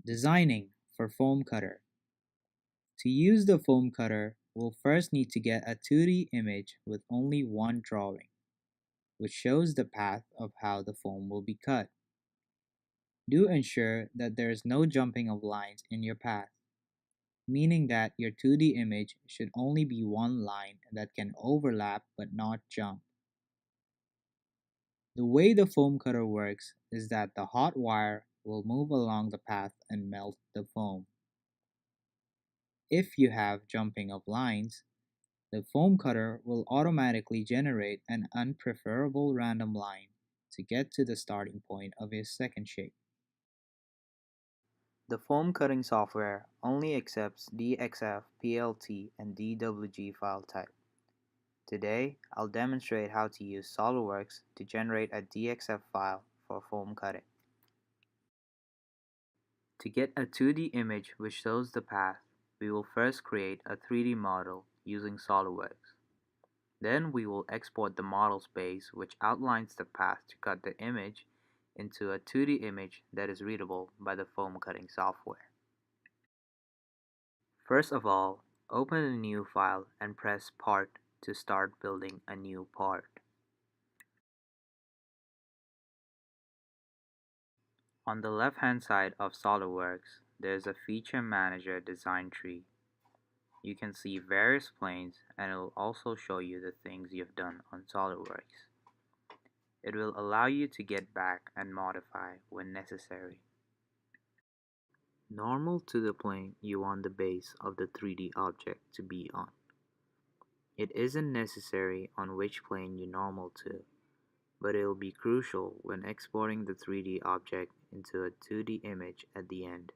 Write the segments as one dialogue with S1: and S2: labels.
S1: Designing for foam cutter. To use the foam cutter, we'll first need to get a 2D image with only one drawing, which shows the path of how the foam will be cut. Do ensure that there is no jumping of lines in your path, meaning that your 2D image should only be one line that can overlap but not jump. The way the foam cutter works is that the hot wire will move along the path and melt the foam. If you have jumping of lines, the foam cutter will automatically generate an unpreferable random line to get to the starting point of your second shape. The foam cutting software only accepts DXF, PLT, and DWG file type. Today, I'll demonstrate how to use SOLIDWORKS to generate a DXF file for foam cutting. To get a 2D image which shows the path, we will first create a 3D model using SOLIDWORKS. Then we will export the model space which outlines the path to cut the image into a 2D image that is readable by the foam cutting software. First of all, open a new file and press Part to start building a new part. On the left-hand side of SOLIDWORKS, there is a Feature Manager design tree. You can see various planes and it will also show you the things you've done on SOLIDWORKS. It will allow you to get back and modify when necessary. Normal to the plane you want the base of the 3D object to be on. It isn't necessary on which plane you normal to, but it will be crucial when exporting the 3D object into a 2D image at the end.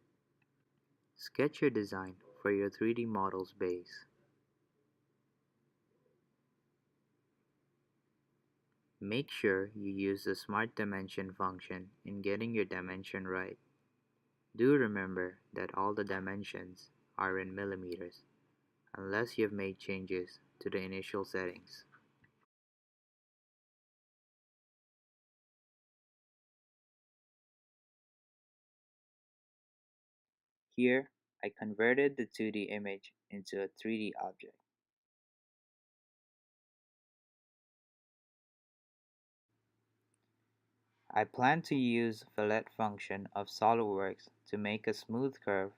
S1: Sketch your design for your 3D model's base. Make sure you use the Smart Dimension function in getting your dimension right. Do remember that all the dimensions are in millimeters, unless you have made changes to the initial settings. Here, I converted the 2D image into a 3D object. I plan to use fillet function of SOLIDWORKS to make a smooth curve,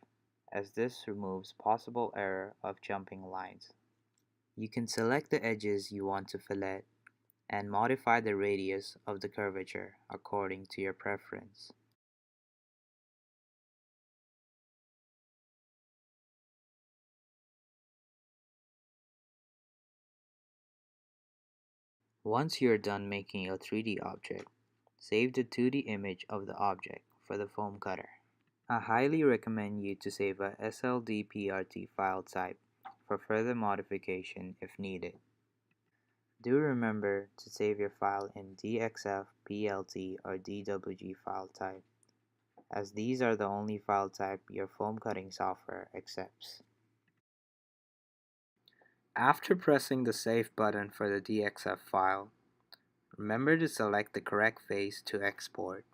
S1: as this removes possible error of jumping lines. You can select the edges you want to fillet and modify the radius of the curvature according to your preference. Once you're done making a 3D object, save the 2D image of the object for the foam cutter. I highly recommend you to save a SLDPRT file type for further modification if needed. Do remember to save your file in DXF, PLT, or DWG file type, as these are the only file type your foam cutting software accepts. After pressing the Save button for the DXF file, remember to select the correct face to export.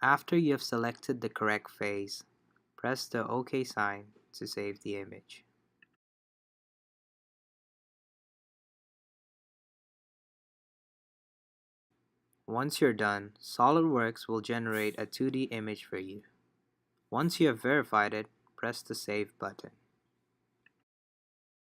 S1: After you have selected the correct face, press the OK sign to save the image. Once you're done, SOLIDWORKS will generate a 2D image for you. Once you have verified it, press the Save button.